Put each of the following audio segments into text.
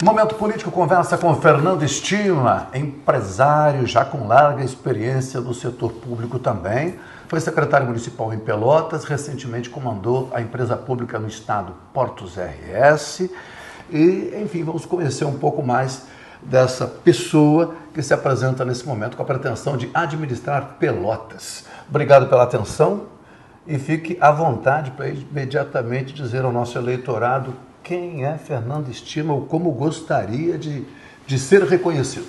Momento Político conversa com Fernando Estima, empresário já com larga experiência no setor público também. Foi secretário municipal em Pelotas, recentemente comandou a empresa pública no estado Portos RS. E, enfim, vamos conhecer um pouco mais dessa pessoa que se apresenta nesse momento com a pretensão de administrar Pelotas. Obrigado pela atenção e fique à vontade para imediatamente dizer ao nosso eleitorado quem é Fernando Estima ou como gostaria de ser reconhecido.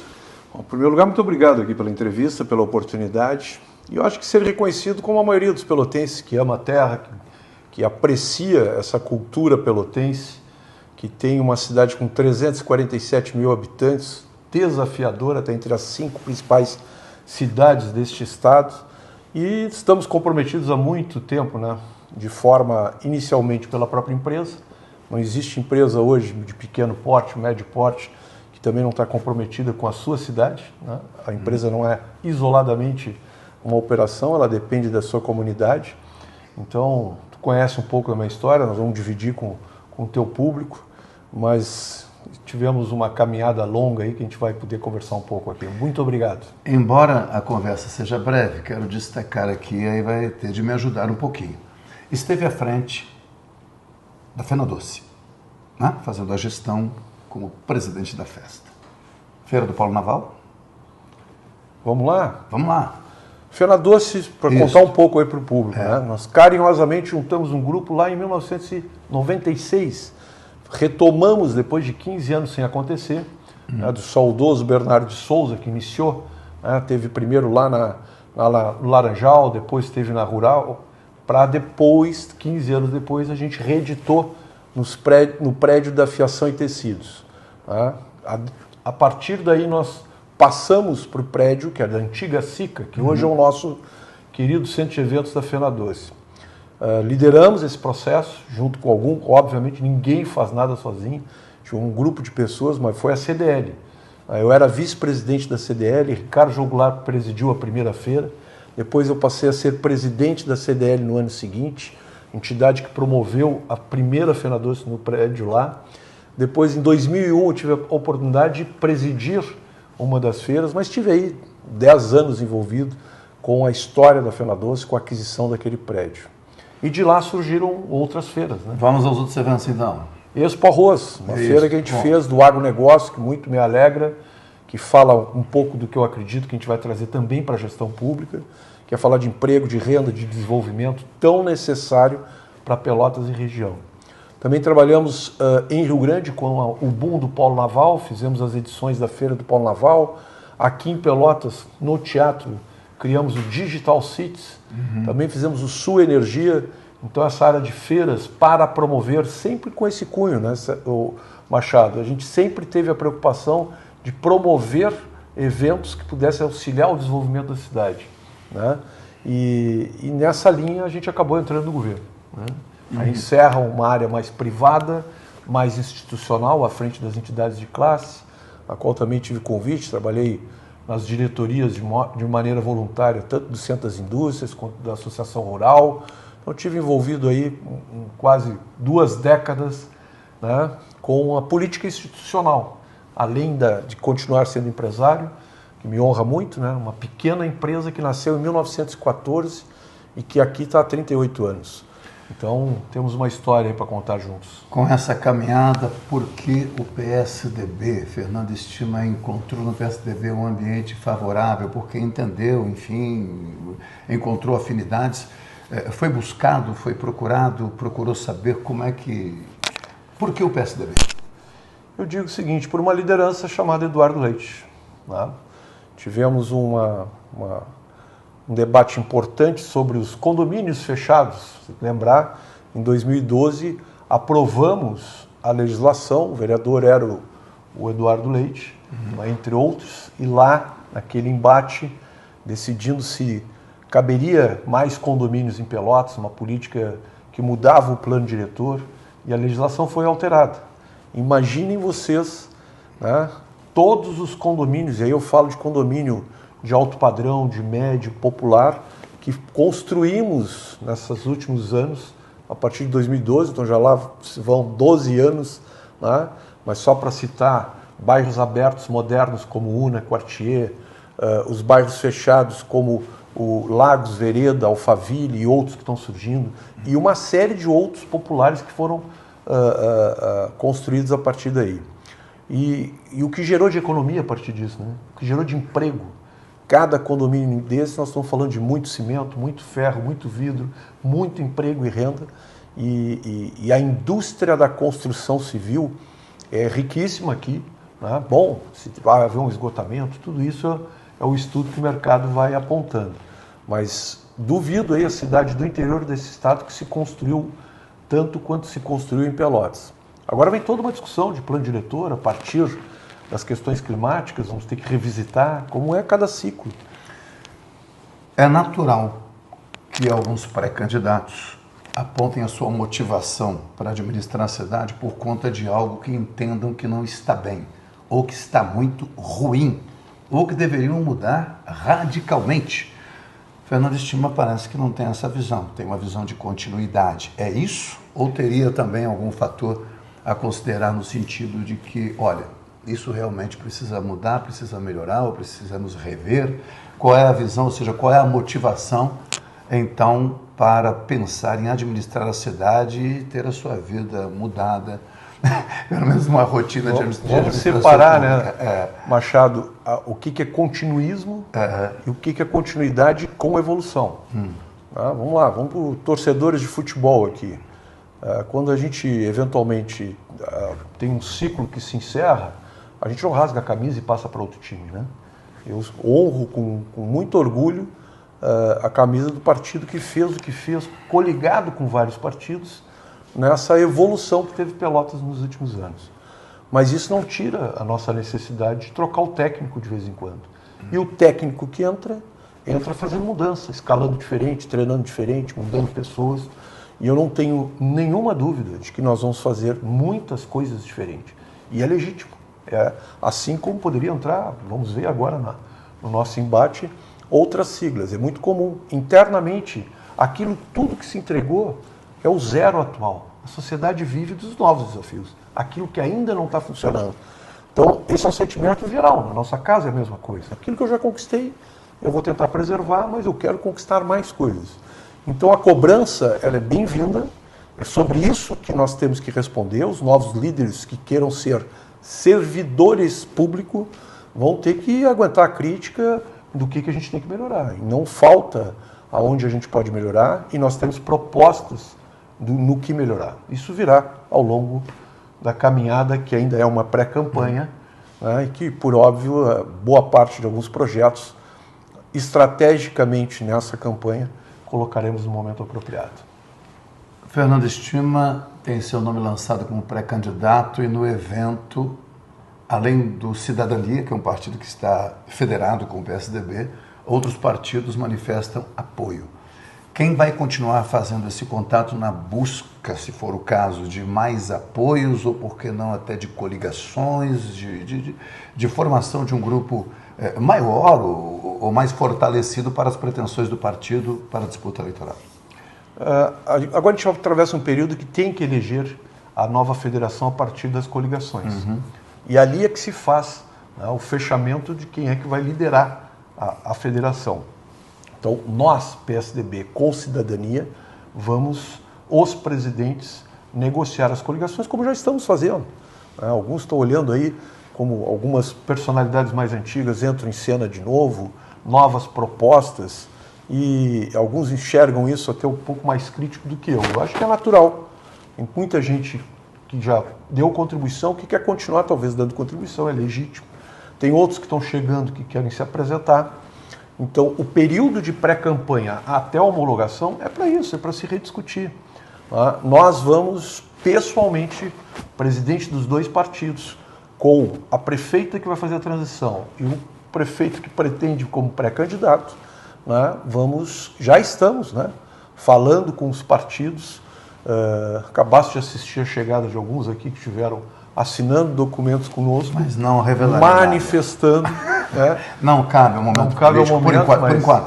Bom, em primeiro lugar, muito obrigado aqui pela entrevista, pela oportunidade. E eu acho que ser reconhecido como a maioria dos pelotenses que ama a terra, que aprecia essa cultura pelotense, que tem uma cidade com 347 mil habitantes, desafiadora, está entre as 5 principais cidades deste estado. E estamos comprometidos há muito tempo, né, de forma inicialmente pela própria empresa. Não existe empresa hoje de pequeno porte, médio porte, que também não está comprometida com a sua cidade, né? A empresa não é isoladamente uma operação, ela depende da sua comunidade. Então, tu conhece um pouco da minha história, nós vamos dividir com o teu público, mas tivemos uma caminhada longa aí que a gente vai poder conversar um pouco aqui. Muito obrigado. Embora a conversa seja breve, quero destacar aqui, aí vai ter de me ajudar um pouquinho. Esteve à frente da Fenadoce, né? Fazendo a gestão como presidente da festa. Feira do Polo Naval? Vamos lá? Vamos lá. Fenadoce, para contar um pouco aí para o público, né? Nós carinhosamente juntamos um grupo lá em 1996, retomamos depois de 15 anos sem acontecer, né, do saudoso Bernardo de Souza, que iniciou, né, teve primeiro lá no Laranjal, depois teve na Rural, para depois, 15 anos depois, a gente reeditou no prédio da Fiação e Tecidos. Tá? A partir daí nós passamos para o prédio, que é da antiga SICA, que hoje é o nosso querido centro de eventos da Fenadoce. Lideramos esse processo junto com obviamente ninguém faz nada sozinho, tinha um grupo de pessoas, mas foi a CDL. Eu era vice-presidente da CDL, Ricardo Joglar presidiu a primeira feira, depois eu passei a ser presidente da CDL no ano seguinte, entidade que promoveu a primeira Fenadoce no prédio lá. Depois, em 2001, eu tive a oportunidade de presidir uma das feiras, mas tive aí 10 anos envolvido com a história da Fenadoce, com a aquisição daquele prédio. E de lá surgiram outras feiras, né? Vamos aos outros eventos então. Expo Arroz, uma feira que a gente fez do agronegócio, que muito me alegra, que fala um pouco do que eu acredito que a gente vai trazer também para a gestão pública, que é falar de emprego, de renda, de desenvolvimento tão necessário para Pelotas e região. Também trabalhamos em Rio Grande com o boom do Polo Naval, fizemos as edições da Feira do Polo Naval. Aqui em Pelotas, no teatro, criamos o Digital Cities, também fizemos o Sul Energia. Então essa área de feiras para promover, sempre com esse cunho, né, o Machado, a gente sempre teve a preocupação de promover eventos que pudessem auxiliar o desenvolvimento da cidade, né? E nessa linha a gente acabou entrando no governo, né? Aí encerra uma área mais privada, mais institucional, à frente das entidades de classe, a qual também tive convite, trabalhei nas diretorias de maneira voluntária, tanto do Centro das Indústrias quanto da Associação Rural. Então estive envolvido aí em quase 2 décadas, né, com a política institucional, além de continuar sendo empresário, que me honra muito, né, uma pequena empresa que nasceu em 1914 e que aqui está há 38 anos. Então, temos uma história aí para contar juntos. Com essa caminhada, por que o PSDB, Fernando Estima, encontrou no PSDB um ambiente favorável? Porque entendeu, enfim, encontrou afinidades, foi buscado, foi procurado, procurou saber como é que... Por que o PSDB? Eu digo o seguinte, por uma liderança chamada Eduardo Leite, né? Tivemos um debate importante sobre os condomínios fechados. Se lembrar, em 2012 aprovamos a legislação, o vereador era o Eduardo Leite, entre outros, e lá, naquele embate, decidindo se caberia mais condomínios em Pelotas, uma política que mudava o plano diretor, e a legislação foi alterada. Imaginem vocês, né, todos os condomínios, e aí eu falo de condomínio de alto padrão, de médio, popular, que construímos nesses últimos anos, a partir de 2012, então já lá vão 12 anos, né, mas só para citar, bairros abertos modernos como Una, Quartier, os bairros fechados como o Lagos, Vereda, Alphaville e outros que estão surgindo, e uma série de outros populares que foram construídos a partir daí. E o que gerou de economia a partir disso, né? O que gerou de emprego. Cada condomínio desse, nós estamos falando de muito cimento, muito ferro, muito vidro, muito emprego e renda. E a indústria da construção civil é riquíssima aqui, né? Bom, se vai haver um esgotamento, tudo isso é o estudo que o mercado vai apontando. Mas duvido aí a cidade do interior desse estado que se construiu tanto quanto se construiu em Pelotas. Agora vem toda uma discussão de plano diretor a partir das questões climáticas, vamos ter que revisitar como é cada ciclo. É natural que alguns pré-candidatos apontem a sua motivação para administrar a cidade por conta de algo que entendam que não está bem, ou que está muito ruim, ou que deveriam mudar radicalmente. Fernando Estima parece que não tem essa visão, tem uma visão de continuidade. É isso? Ou teria também algum fator a considerar no sentido de que, olha, isso realmente precisa mudar, precisa melhorar, ou precisamos rever? Qual é a visão, ou seja, qual é a motivação, então, para pensar em administrar a cidade e ter a sua vida mudada, pelo menos uma rotina de administração? Vamos separar, né, Machado, o que é continuismo e o que é continuidade com evolução. Vamos lá, vamos para os torcedores de futebol aqui. Quando a gente, eventualmente, tem um ciclo que se encerra, a gente não rasga a camisa e passa para outro time, né? Eu honro com muito orgulho a camisa do partido que fez o que fez, coligado com vários partidos, nessa evolução que teve Pelotas nos últimos anos. Mas isso não tira a nossa necessidade de trocar o técnico de vez em quando. E o técnico que entra fazendo mudança, escalando diferente, treinando diferente, mudando pessoas. E eu não tenho nenhuma dúvida de que nós vamos fazer muitas coisas diferentes. E é legítimo. Assim como poderia entrar, vamos ver agora no nosso embate, outras siglas. É muito comum. Internamente, aquilo tudo que se entregou é o zero atual. A sociedade vive dos novos desafios. Aquilo que ainda não está funcionando. Então, esse é um sentimento geral. Na nossa casa é a mesma coisa. Aquilo que eu já conquistei, eu vou tentar preservar, mas eu quero conquistar mais coisas. Então, a cobrança ela é bem-vinda. É sobre isso que nós temos que responder. Os novos líderes que queiram ser servidores públicos vão ter que aguentar a crítica do que a gente tem que melhorar. E não falta aonde a gente pode melhorar e nós temos propostas no que melhorar. Isso virá ao longo da caminhada, que ainda é uma pré-campanha, né, e que, por óbvio, boa parte de alguns projetos, estrategicamente nessa campanha, colocaremos no momento apropriado. Fernando Estima tem seu nome lançado como pré-candidato e no evento, além do Cidadania, que é um partido que está federado com o PSDB, outros partidos manifestam apoio. Quem vai continuar fazendo esse contato na busca, se for o caso, de mais apoios ou, por que não, até de coligações, de formação de um grupo maior ou mais fortalecido para as pretensões do partido para a disputa eleitoral? Agora a gente atravessa um período que tem que eleger a nova federação a partir das coligações. E ali é que se faz, né, o fechamento de quem é que vai liderar a federação. Então, nós, PSDB, com Cidadania, vamos, os presidentes, negociar as coligações, como já estamos fazendo. Alguns estão olhando aí como algumas personalidades mais antigas entram em cena de novo, novas propostas, e alguns enxergam isso até um pouco mais crítico do que eu. Eu acho que é natural. Tem muita gente que já deu contribuição, que quer continuar talvez dando contribuição, é legítimo. Tem outros que estão chegando, que querem se apresentar. Então, o período de pré-campanha até a homologação é para isso, é para se rediscutir. Nós vamos, pessoalmente, presidente dos dois partidos, com a prefeita que vai fazer a transição e o prefeito que pretende como pré-candidato, né, já estamos, né, falando com os partidos. Acabaste de assistir a chegada de alguns aqui que estiveram assinando documentos conosco, mas não revelarem manifestando. Né? Não cabe ao momento. Não cabe ao momento,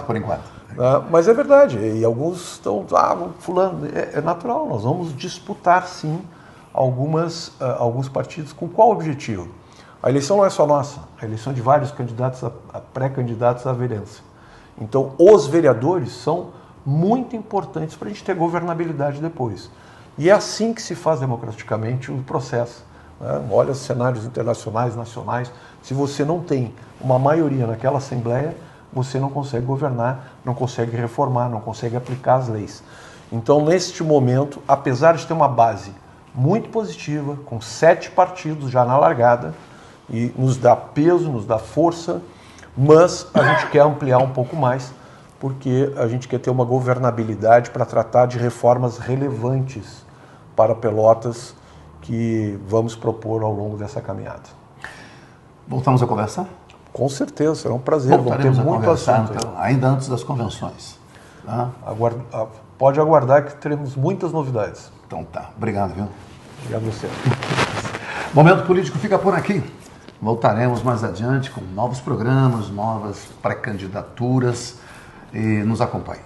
por enquanto. Mas é verdade, e alguns estão, fulano, é natural, nós vamos disputar sim alguns partidos com qual objetivo? A eleição não é só nossa, a eleição de vários candidatos, pré-candidatos à vereança. Então, os vereadores são muito importantes para a gente ter governabilidade depois. E é assim que se faz democraticamente o processo. Né? Olha os cenários internacionais, nacionais. Se você não tem uma maioria naquela Assembleia, você não consegue governar, não consegue reformar, não consegue aplicar as leis. Então, neste momento, apesar de ter uma base muito positiva, com 7 partidos já na largada, e nos dá peso, nos dá força, mas a gente quer ampliar um pouco mais, porque a gente quer ter uma governabilidade para tratar de reformas relevantes para Pelotas que vamos propor ao longo dessa caminhada. Voltamos a conversar? Com certeza, será um prazer. Voltaremos a conversar, então, ainda antes das convenções. Tá? Pode aguardar que teremos muitas novidades. Então tá, obrigado, viu? Obrigado a você. Momento Político fica por aqui. Voltaremos mais adiante com novos programas, novas pré-candidaturas e nos acompanhe.